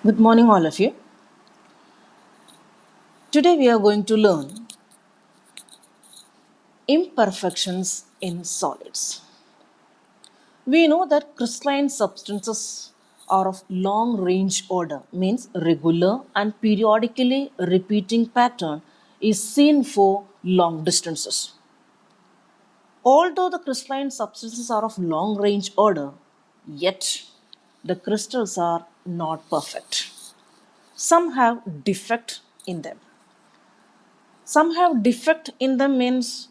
Good morning, all of you. Today we are going to learn imperfections in solids. We know that crystalline substances are of long range order, means regular and periodically repeating pattern is seen for long distances. Although the crystalline substances are of long range order, yet the crystals are not perfect. Some have defect in them. Some have defect in them means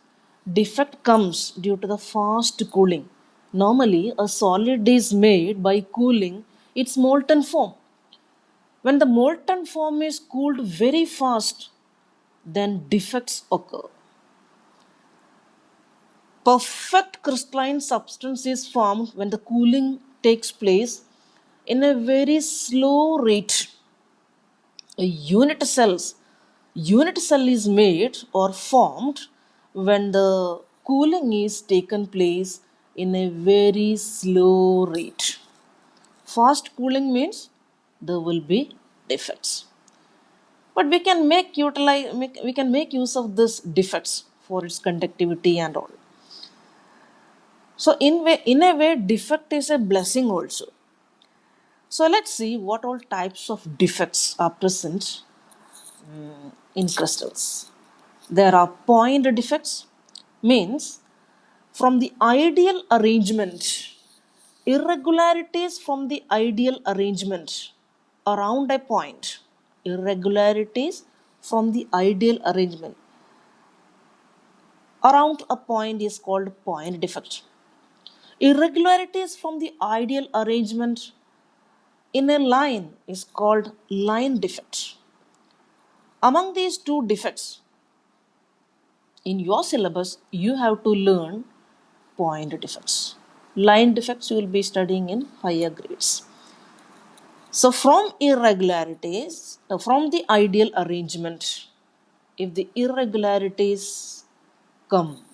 defect comes due to the fast cooling. Normally, a solid is made by cooling its molten form. When the molten form is cooled very fast, then defects occur. Perfect crystalline substance is formed when the cooling takes place in a very slow rate. A unit cell is made or formed when the cooling is taken place in a very slow rate. Fast cooling means there will be defects, but we can make use of this defects for its conductivity and all. So in a way defect is a blessing also. So let's see what all types of defects are present in crystals. There are point defects, means from the ideal arrangement, irregularities from the ideal arrangement around a point, irregularities from the ideal arrangement around a point is called point defect. Irregularities from the ideal arrangement in a line is called line defect. Among these two defects, in your syllabus you have to learn point defects. Line defects you will be studying in higher grades. So from irregularities, from the ideal arrangement, if the irregularities come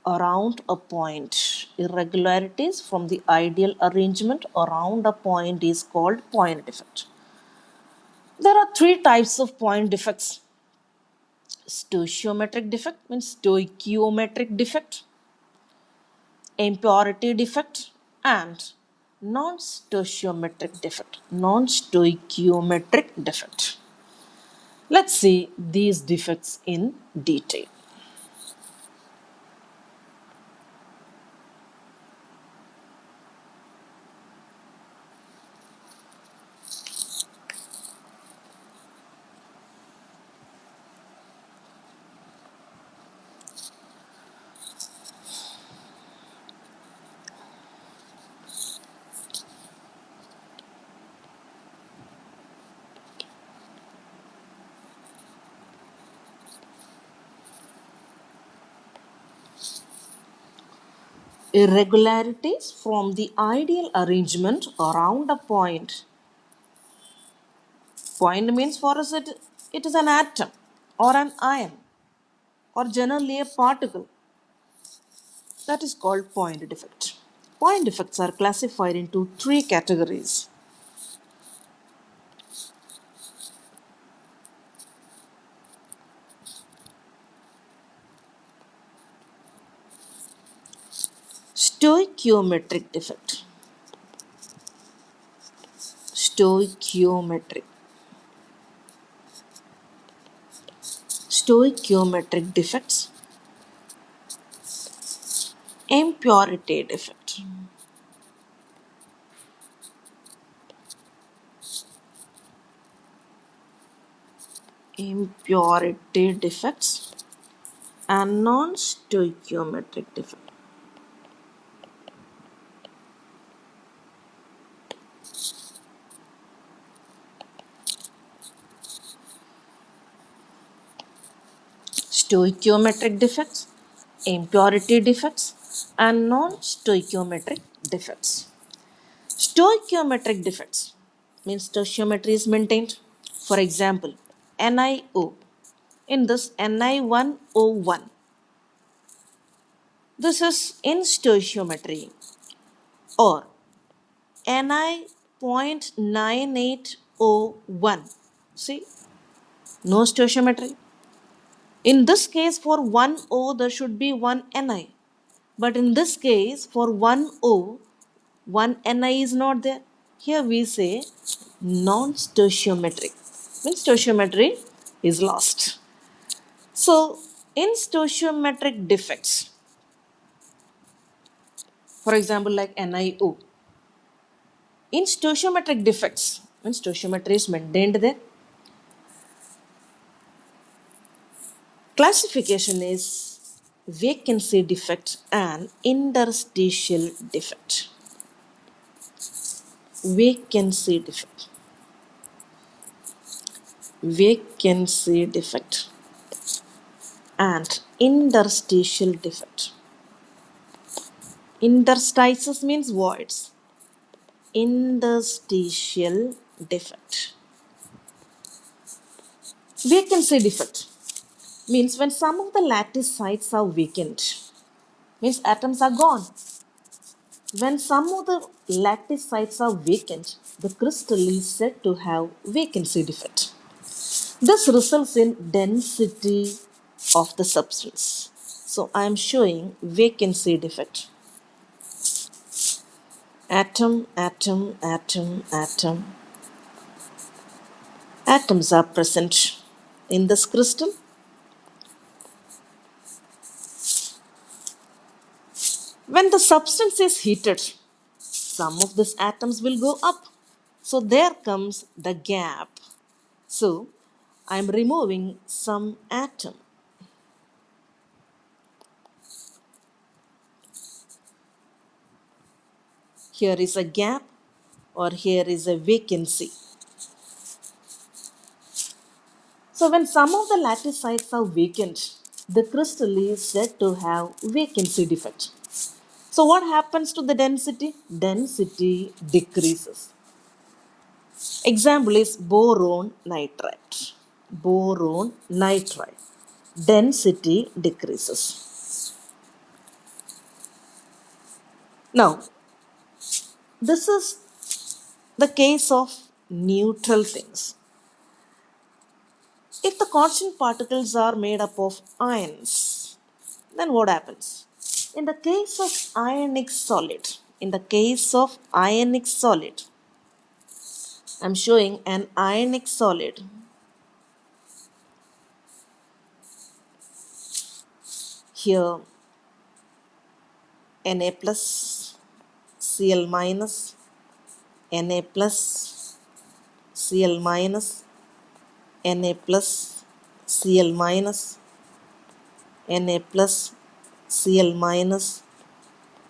around a point, irregularities from the ideal arrangement around a point is called point defect. There are three types of point defects. Stoichiometric defect means stoichiometric defect, impurity defect, and non-stoichiometric defect. Non-stoichiometric defect. Let's see these defects in detail. Irregularities from the ideal arrangement around a point. Point means for us it is an atom or an ion or generally a particle. That is called point defect. Point defects are classified into three categories. Stoichiometric defect. Stoichiometric. Stoichiometric defects. Impurity defect. Impurity defects and non-stoichiometric defect. Stoichiometric defects, impurity defects, and non-stoichiometric defects. Stoichiometric defects means stoichiometry is maintained. For example, NiO. In this Ni1O1, this is in stoichiometry, or 0.9801. See, no stoichiometry. In this case, for 1 O, there should be 1 Ni. But in this case, for 1 O, 1 Ni is not there. Here we say non-stoichiometric. Means stoichiometry is lost. So, in stoichiometric defects, for example, like NiO, in stoichiometric defects, when stoichiometry is maintained there, classification is vacancy defect and interstitial defect. Vacancy defect. Vacancy defect and interstitial defect. Interstices means voids. Interstitial defect. Vacancy defect means when some of the lattice sites are vacant, means atoms are gone. When some of the lattice sites are vacant, the crystal is said to have vacancy defect. This results in density of the substance. So I am showing vacancy defect. Atom, atom, atom, atom. Atoms are present in this crystal. When the substance is heated, some of these atoms will go up. So there comes the gap. So I am removing some atom. Here is a gap or here is a vacancy. So when some of the lattice sites are vacant, the crystal is said to have vacancy defect. So what happens to the density? Density decreases. Example is boron nitrate. Boron nitrate. Density decreases. Now, this is the case of neutral things. If the constant particles are made up of ions, then what happens? In the case of ionic solid, I'm showing an ionic solid. Here, Na plus, Cl minus, Na plus, Cl minus, Na plus, Cl minus, Na plus, Cl minus,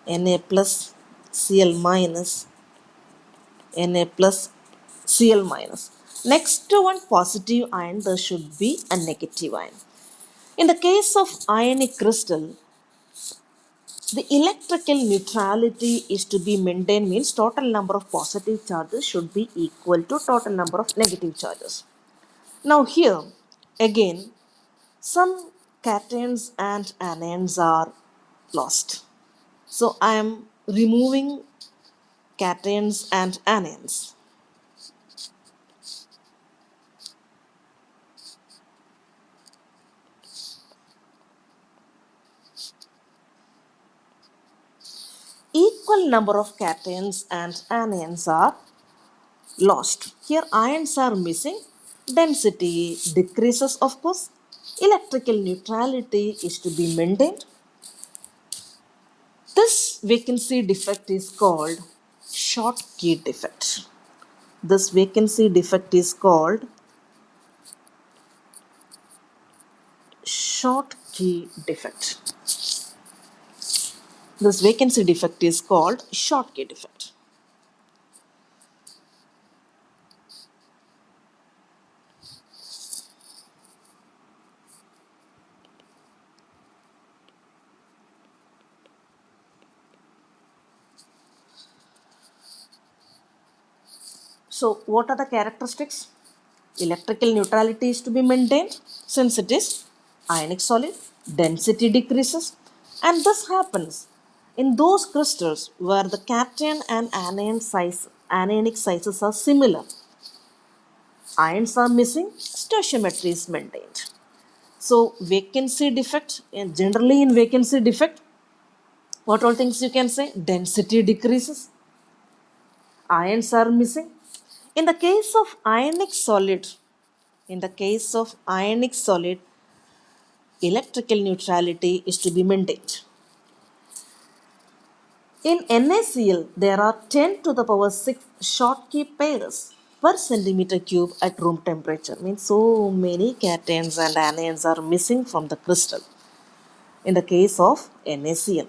Na plus, Cl minus, Na plus, Cl minus. Next to one positive ion, there should be a negative ion. In the case of ionic crystal, the electrical neutrality is to be maintained, means total number of positive charges should be equal to total number of negative charges. Now here, again, some cations and anions are lost. So I am removing cations and anions. Equal number of cations and anions are lost. Here ions are missing. Density decreases, of course. Electrical neutrality is to be maintained. This vacancy defect is called Schottky defect. This vacancy defect is called Schottky defect. This vacancy defect is called Schottky defect. So, what are the characteristics? Electrical neutrality is to be maintained since it is ionic solid, density decreases, and this happens in those crystals where the cation and anion size anionic sizes are similar. Ions are missing, stoichiometry is maintained. So vacancy defect, generally in vacancy defect, what all things you can say? Density decreases, ions are missing. In the case of ionic solid, in the case of ionic solid, electrical neutrality is to be maintained. In NaCl, there are 10 to the power 6 Schottky pairs per centimeter cube at room temperature. Means so many cations and anions are missing from the crystal in the case of NaCl.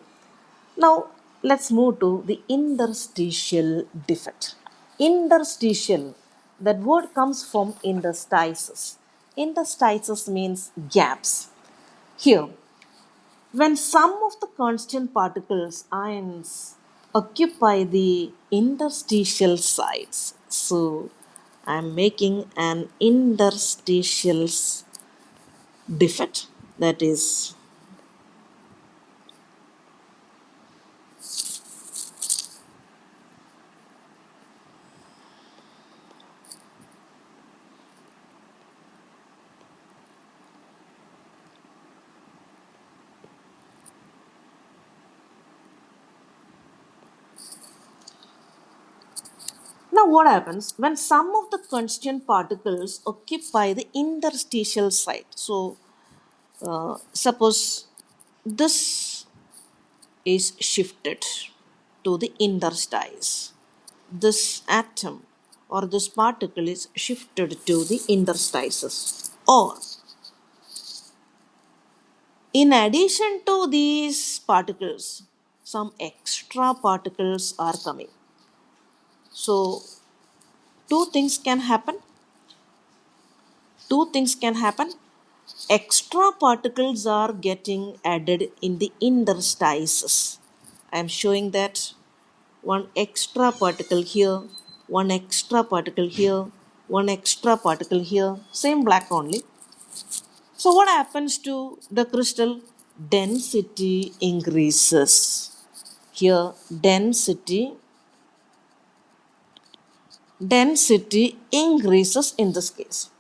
Now, let's move to the interstitial defect. Interstitial, that word comes from interstices. Interstices means gaps. Here, when some of the constant particles, ions, occupy the interstitial sites, so I'm making an interstitial defect, that is. Now, what happens when some of the constant particles occupy the interstitial site? So, suppose this is shifted to the interstice. This atom or this particle is shifted to the interstices. Or, in addition to these particles, some extra particles are coming. So, two things can happen. Two things can happen. Extra particles are getting added in the interstices. I am showing that one extra particle here, one extra particle here, one extra particle here, same black only. So what happens to the crystal? Density increases. Here density increases in this case.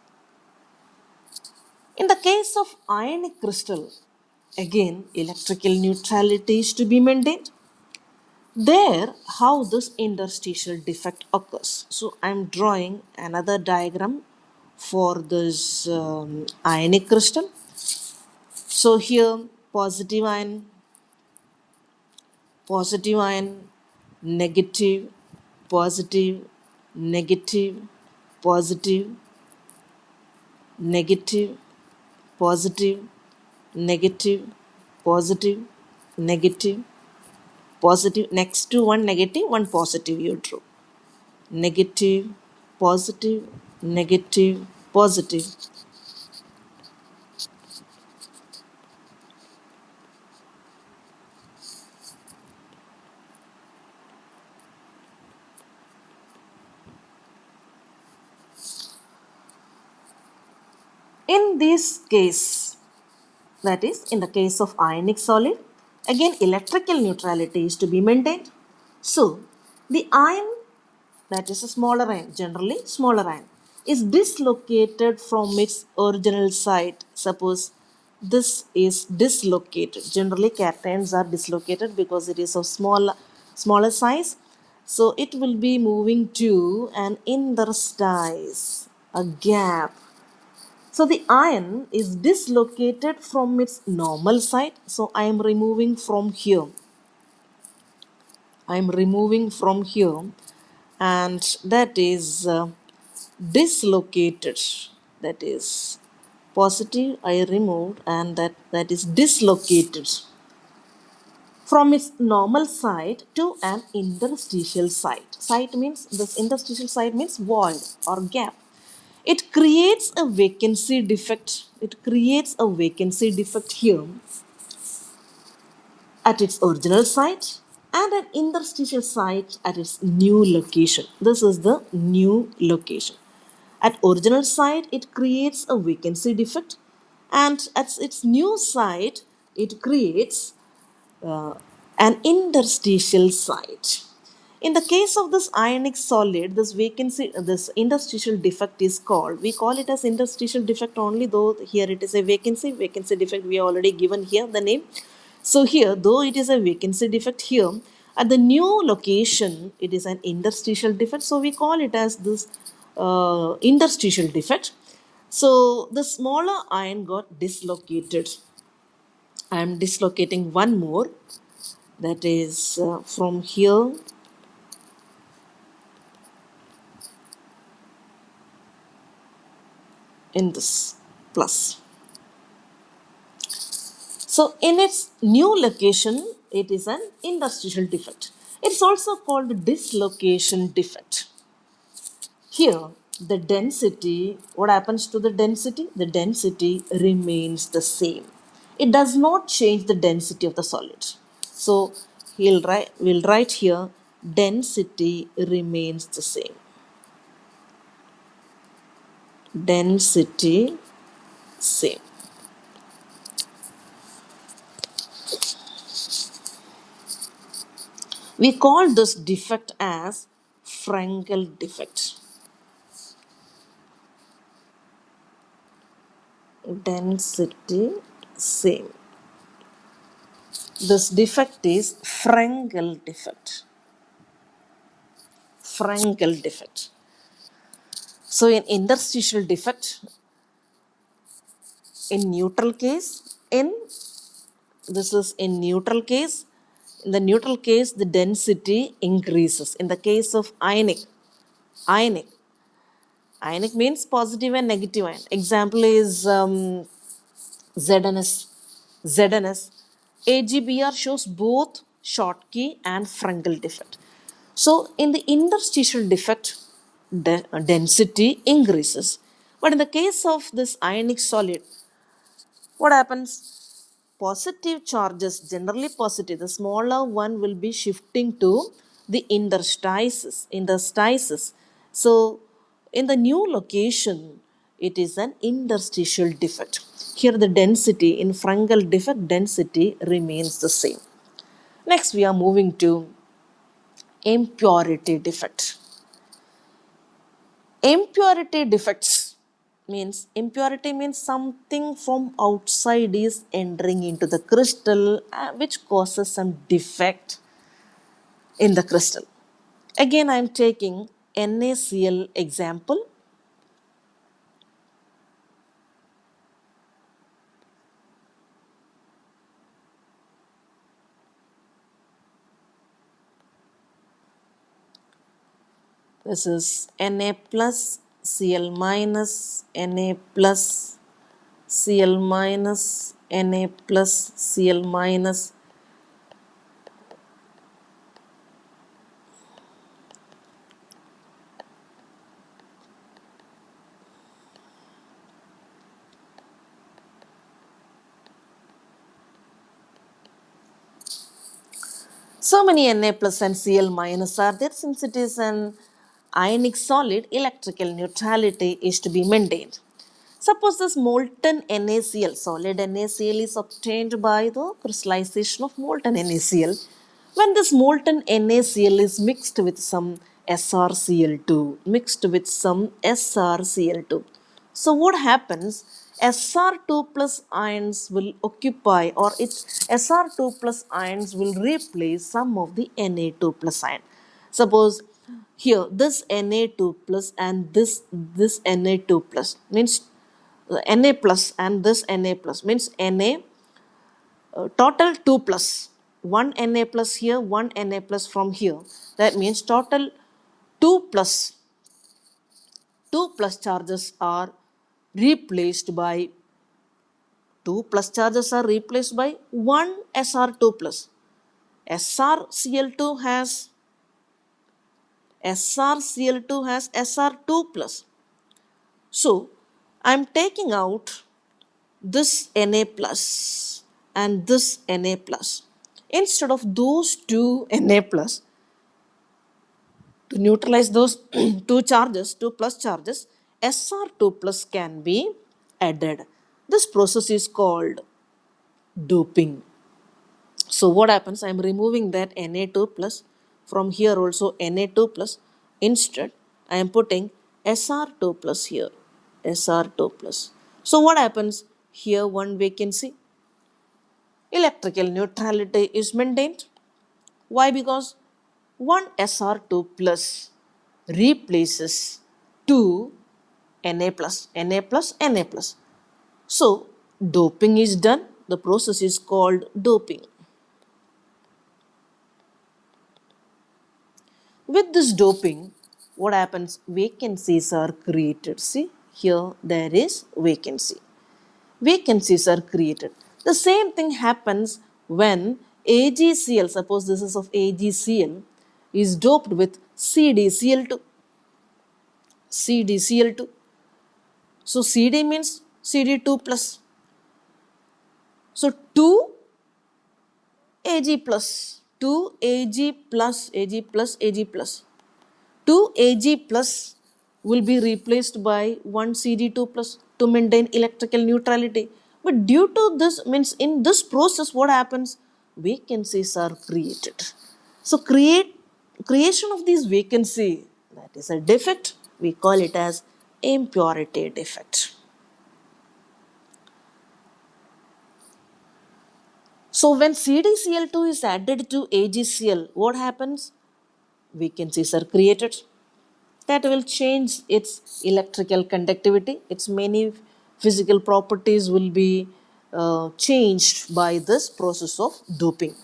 In the case of ionic crystal, again electrical neutrality is to be maintained. There, how this interstitial defect occurs. So I'm drawing another diagram for this ionic crystal. So here positive ion, negative, positive, negative, positive, negative, positive, negative, positive, negative, positive. Next to one negative, one positive you draw. Negative, positive, negative, positive. In this case, that is, in the case of ionic solid, again electrical neutrality is to be maintained. So, the ion, that is a smaller ion, generally smaller ion, is dislocated from its original site. Suppose this is dislocated. Generally, cations are dislocated because it is of smaller size. So, it will be moving to an interstice, a gap. So the ion is dislocated from its normal site. So I am removing from here. I am removing from here, and that is dislocated. That is positive. I removed, and that is dislocated from its normal site to an interstitial site. Site means this interstitial site means void or gap. It creates a vacancy defect. It creates a vacancy defect here at its original site and an interstitial site at its new location. This is the new location. At original site, it creates a vacancy defect, and at its new site, it creates uh, an interstitial site. In the case of this ionic solid, this vacancy, this interstitial defect is called, we call it as interstitial defect only, though here it is a vacancy defect we have already given here the name. So here, though it is a vacancy defect here, at the new location, it is an interstitial defect. So we call it as this interstitial defect. So the smaller ion got dislocated. I am dislocating one more, that is from here in this plus. So in its new location, it is an interstitial defect. It's also called dislocation defect. Here, the density, what happens to the density? The density remains the same. It does not change the density of the solid. So we'll write here, density remains the same. Density same. We call this defect as Frankel defect. Density same. This defect is Frankel defect. Frankel defect. So in interstitial defect, in neutral case, this is in neutral case. In the neutral case, the density increases. In the case of ionic, ionic means positive and negative ion. Example is ZNS. ZNS. AGBR shows both Schottky and Frankel defect. So in the interstitial defect, density increases. But in the case of this ionic solid, what happens? Positive charges, generally positive, the smaller one will be shifting to the interstices. So in the new location, it is an interstitial defect. Here the density in Frankel defect, density remains the same. Next we are moving to impurity defect. Impurity defects means, impurity means something from outside is entering into the crystal, which causes some defect in the crystal. Again, I am taking NaCl example. This is Na plus Cl minus, Na plus Cl minus, Na plus Cl minus. So many Na plus and Cl minus are there. Since it is an ionic solid, electrical neutrality is to be maintained. Suppose this molten NaCl, solid NaCl is obtained by the crystallization of molten NaCl. When this molten NaCl is mixed with some SrCl2. So what happens? Sr2 plus ions will occupy, or its Sr2 plus ions will replace some of the Na2 plus ion. Suppose here this Na2 plus and this Na2 plus means Na plus and this Na plus means Na total 2 plus. One Na plus here, one Na plus from here. That means total 2 plus 2 plus charges are replaced by 1 Sr2 plus. SrCl2 has Sr2 plus. So I am taking out this Na plus and this Na plus. Instead of those two Na plus, to neutralize those two plus charges, Sr2 plus can be added. This process is called doping. So what happens? I am removing that Na2 plus From here also Na2 plus. Instead, I am putting Sr2 plus here. Sr2 plus. So what happens? Here one vacancy. Electrical neutrality is maintained. Why? Because one Sr2 plus replaces two Na plus, Na plus, Na plus. So, doping is done. The process is called doping. With this doping, what happens? Vacancies are created. See, here there is vacancy. Vacancies are created. The same thing happens when AgCl, suppose this is of AgCl, is doped with CdCl2. CdCl2. So Cd means Cd2 plus. So 2 Ag plus, 2 Ag plus, Ag plus, Ag plus. 2 Ag plus will be replaced by 1 Cd2 plus to maintain electrical neutrality. But due to this, means in this process, what happens? Vacancies are created. So creation of these vacancy, that is a defect. We call it as impurity defect. So when CdCl2 is added to AgCl, what happens? Vacancies are created. That will change its electrical conductivity. Its many physical properties will be changed by this process of doping.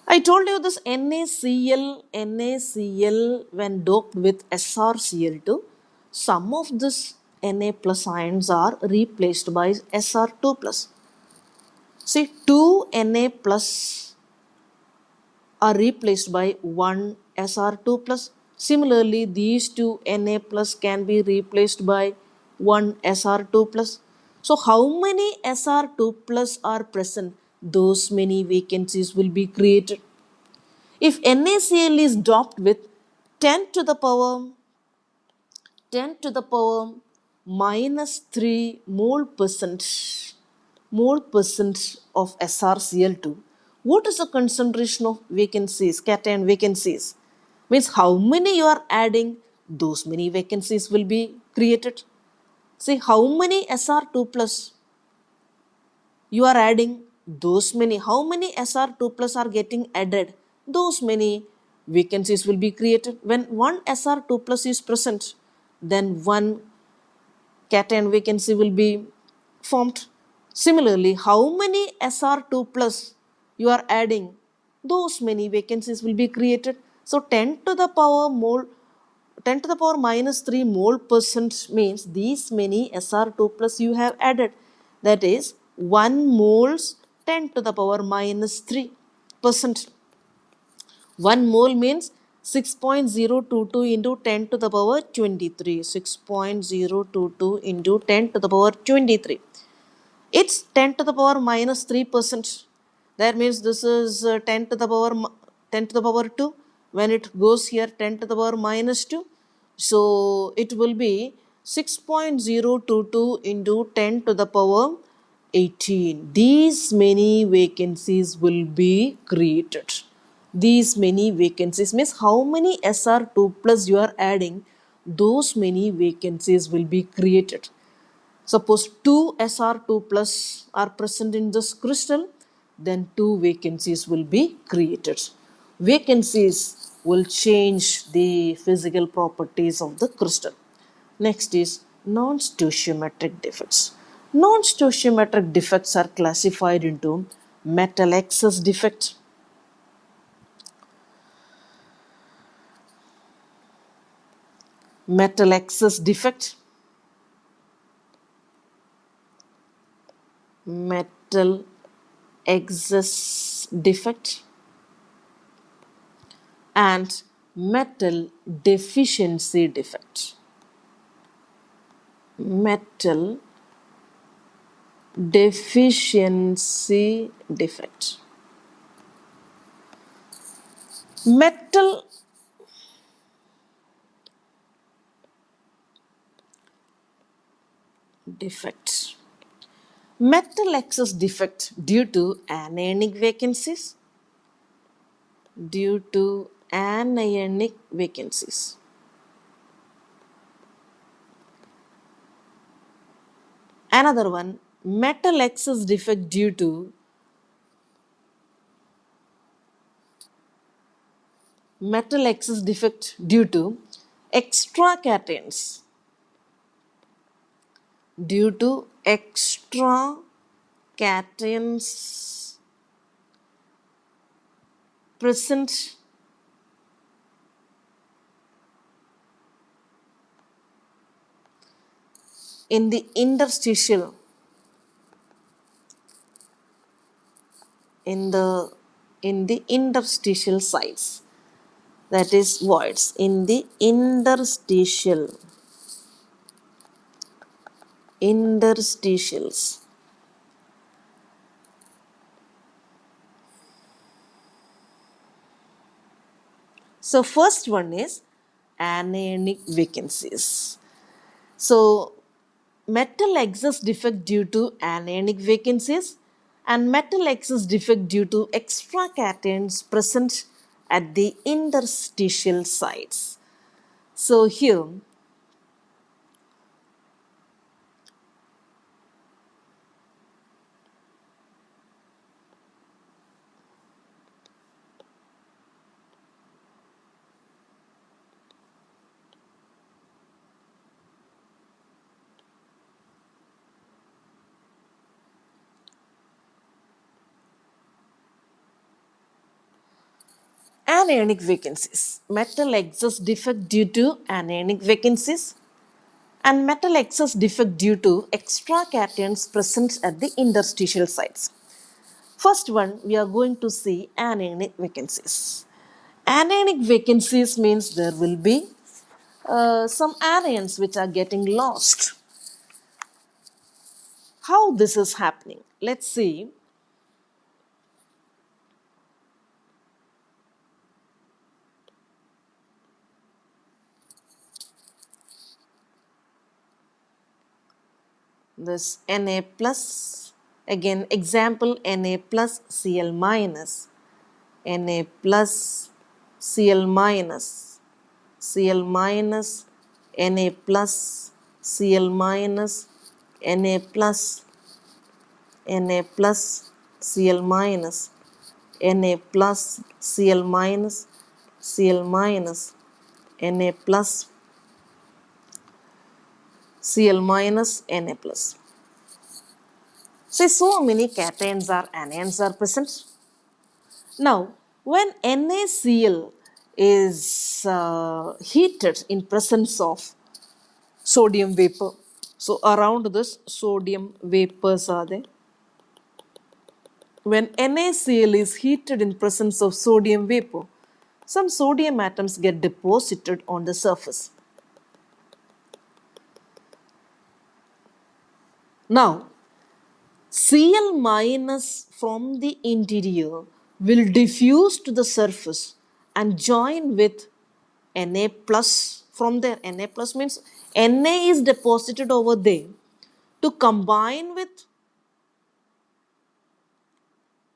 I told you this NaCl when doped with SrCl2, some of this Na plus ions are replaced by Sr2 plus. See, 2 Na plus are replaced by 1 Sr2 plus. Similarly, these two Na plus can be replaced by 1 Sr2 plus. So, how many Sr2 plus are present? Those many vacancies will be created. If NaCl is doped with 10 to the power 10 to the power minus 3 mole percent of SrCl2, what is the concentration of vacancies, cation vacancies? Means how many you are adding, those many vacancies will be created. See how many Sr2 plus you are adding, those many, how many Sr2 plus are getting added, those many vacancies will be created. When one Sr2 plus is present, then one cation vacancy will be formed. Similarly, how many Sr2 plus you are adding, those many vacancies will be created. So 10 to the power mole 10 to the power minus 3 mole percent means these many Sr2 plus you have added. That is 1 moles 10 to the power minus 3 percent. 1 mole means 6.022 into 10 to the power 23. 6.022 into 10 to the power 23. It's 10 to the power minus 3%. That means this is 10 to the power 10 to the power 2. When it goes here 10 to the power minus 2. So it will be 6.022 into 10 to the power 18. These many vacancies will be created. These many vacancies means how many Sr2 plus you are adding, those many vacancies will be created. Suppose 2 Sr2 plus are present in this crystal, then 2 vacancies will be created. Vacancies will change the physical properties of the crystal. Next is non-stoichiometric defects. Non-stoichiometric defects are classified into metal excess defect, metal excess defect, metal excess defect, and metal deficiency defect. Metal deficiency defect. Metal defect. Metal excess defect due to anionic vacancies, due to anionic vacancies. Another one, metal excess defect due to metal excess defect due to extra cations. Due to extra cations present in the interstitial sites, that is voids in the interstitials. So first one is anionic vacancies. So metal excess defect due to anionic vacancies and metal excess defect due to extra cations present at the interstitial sites. So here anionic vacancies, metal excess defect due to anionic vacancies and metal excess defect due to extra cations present at the interstitial sites. First one, we are going to see anionic vacancies. Anionic vacancies means there will be some anions which are getting lost. How this is happening? Let's see. This Na plus, again example Na plus Cl minus, Na plus Cl minus, Cl minus, Na plus, Cl minus, Na plus, Na plus, Cl minus, Na plus, Cl minus, Cl minus, Na plus, Cl minus, Na plus. So many cations or anions are present. Now, when NaCl is heated in presence of sodium vapor, so around this sodium vapors are there. When NaCl is heated in presence of sodium vapor, some sodium atoms get deposited on the surface. Now, Cl minus from the interior will diffuse to the surface and join with Na plus from there. Na plus means Na is deposited over there to combine with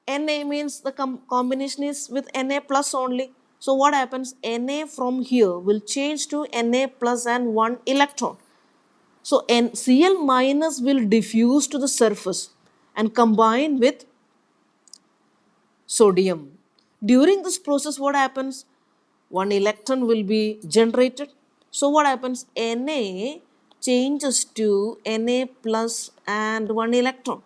Na means the combination is with Na plus only. So what happens? Na from here will change to Na plus and one electron. So Cl minus will diffuse to the surface and combine with sodium. During this process, what happens? One electron will be generated. So what happens? Na changes to Na plus and one electron.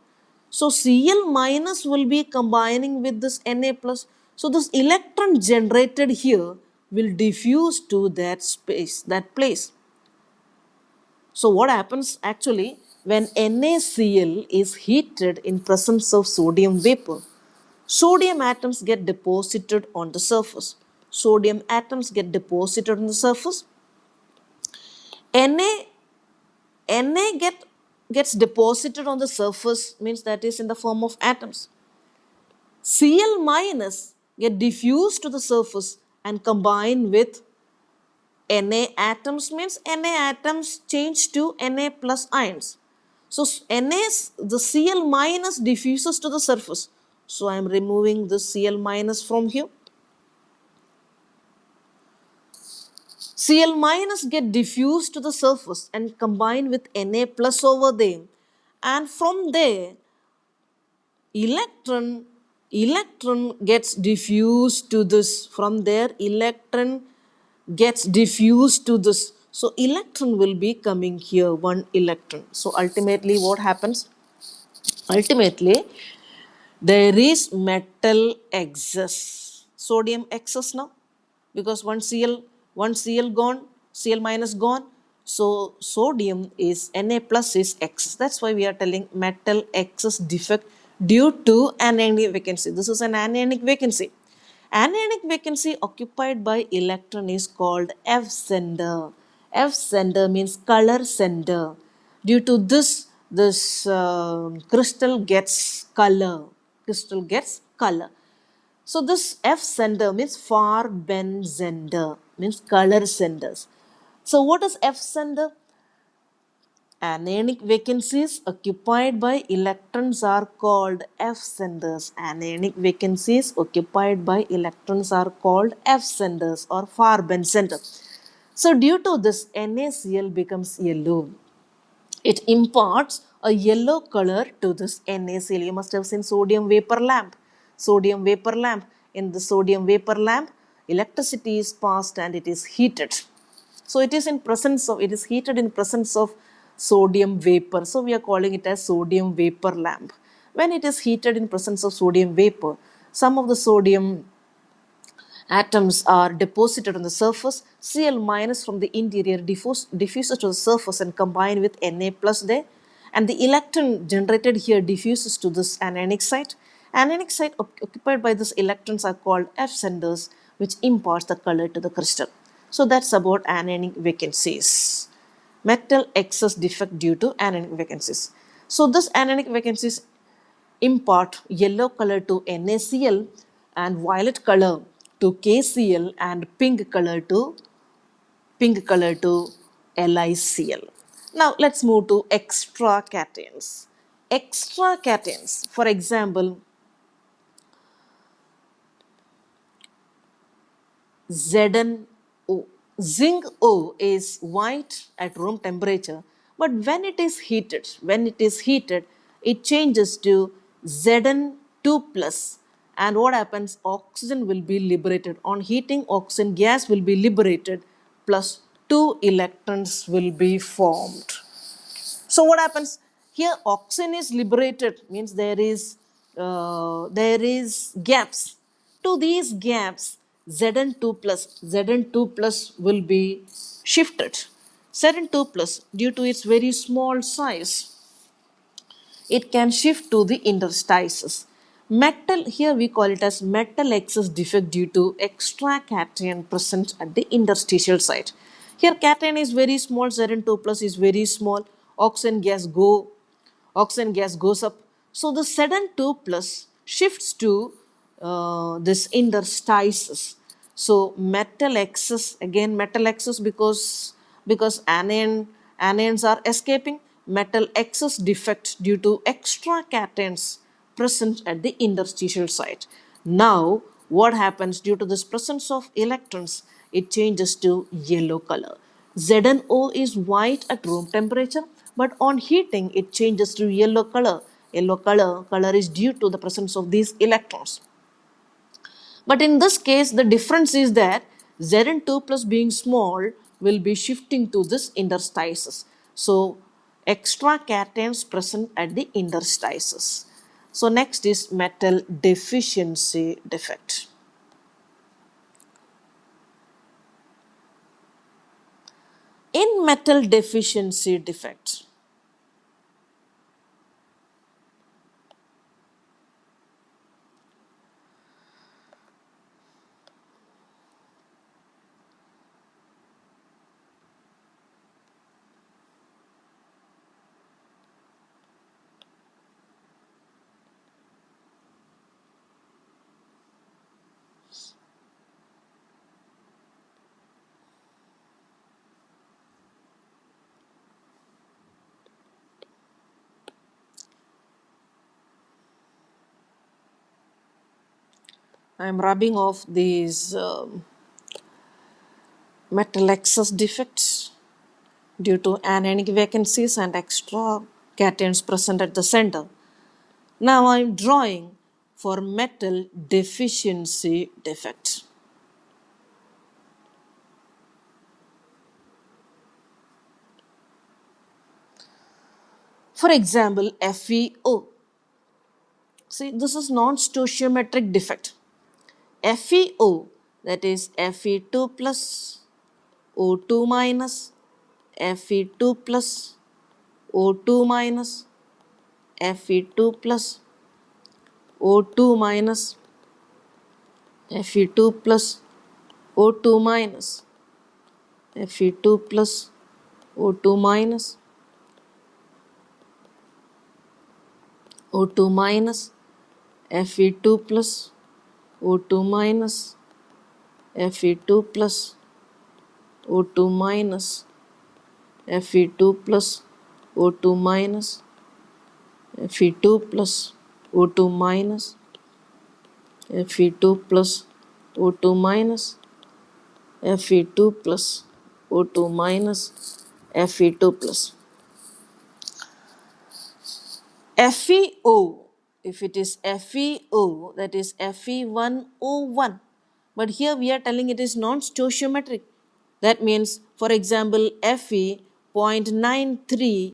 So Cl minus will be combining with this Na plus. So this electron generated here will diffuse to that space, that place. So what happens actually when NaCl is heated in presence of sodium vapor? Sodium atoms get deposited on the surface. Sodium atoms get deposited on the surface. Na, gets deposited on the surface means that is in the form of atoms. Cl minus get diffused to the surface and combine with Na atoms means Na atoms change to Na plus ions. So the Cl minus diffuses to the surface. So I am removing the Cl minus from here. Cl minus get diffused to the surface and combine with Na plus over there. And from there, electron electron gets diffused to this. From there, electron gets diffused to this. So electron will be coming here, one electron. So ultimately what happens? Ultimately there is metal excess, sodium excess now, because one Cl gone, Cl minus gone. So sodium is Na plus is excess. That's why we are telling metal excess defect due to anionic vacancy. This is an anionic vacancy. Anionic vacancy occupied by electron is called F sender. F sender means color sender. Due to this, crystal gets color. Crystal gets color. So this F sender means far bend sender, means color senders. So what is F sender? Anionic vacancies occupied by electrons are called F senders. Anionic vacancies occupied by electrons are called F senders or far bend center. So due to this, NaCl becomes yellow. It imparts a yellow color to this NaCl. You must have seen sodium vapor lamp. Sodium vapor lamp. In the sodium vapor lamp, electricity is passed and it is heated. So it is it is heated in presence of sodium vapor. So we are calling it as sodium vapor lamp. When it is heated in presence of sodium vapor, some of the sodium atoms are deposited on the surface. Cl minus from the interior diffuses to the surface and combine with Na plus there. And the electron generated here diffuses to this anionic site. Anionic site occupied by these electrons are called F senders, which imparts the color to the crystal. So that's about anionic vacancies. Metal excess defect due to anionic vacancies. So this anionic vacancies impart yellow color to NaCl and violet color to KCl and pink color to LiCl. Now let's move to extra cations. Extra cations, for example, ZnO. Zinc O is white at room temperature, but when it is heated, it changes to Zn2 plus. And what happens? Oxygen will be liberated. On heating, oxygen gas will be liberated, plus two electrons will be formed. So what happens here? Oxygen is liberated, means there is gaps. To these gaps, Zn2 plus will be shifted. Zn2 plus, due to its very small size, it can shift to the interstices. Metal, here we call it as metal excess defect due to extra cation present at the interstitial site. Here cation is very small, Zn2 plus is very small, oxygen gas oxygen gas goes up. So the Zn2 plus shifts to this interstices. So metal excess, again metal excess, because anions are escaping. Metal excess defect due to extra cations present at the interstitial site. Now what happens? Due to this presence of electrons, it changes to yellow color. ZnO is white at room temperature, but on heating it changes to yellow color. Yellow color is due to the presence of these electrons. But in this case, the difference is that Zn2 plus being small will be shifting to this interstices. So extra cations present at the interstices. So next is metal deficiency defect. In metal deficiency defect, I am rubbing off these metal excess defects due to anionic vacancies and extra cations present at the center. Now I'm drawing for metal deficiency defect. For example, FeO. See, this is non-stoichiometric defect. FeO, that is Fe2 plus O2 minus, Fe2 plus O2 minus, Fe2 plus O2 minus, Fe2 plus O2 minus, Fe2 plus O2 minus, O2 minus, Fe2 plus O2 minus, Fe2 plus O2 minus, Fe2 plus O2 minus, Fe2 plus O2 minus, Fe2 plus O2 minus, Fe2 plus O2 minus, Fe2 plus. FeO, if it is FeO, that is Fe1O1. But here we are telling it is non-stoichiometric. That means, for example, Fe 0.93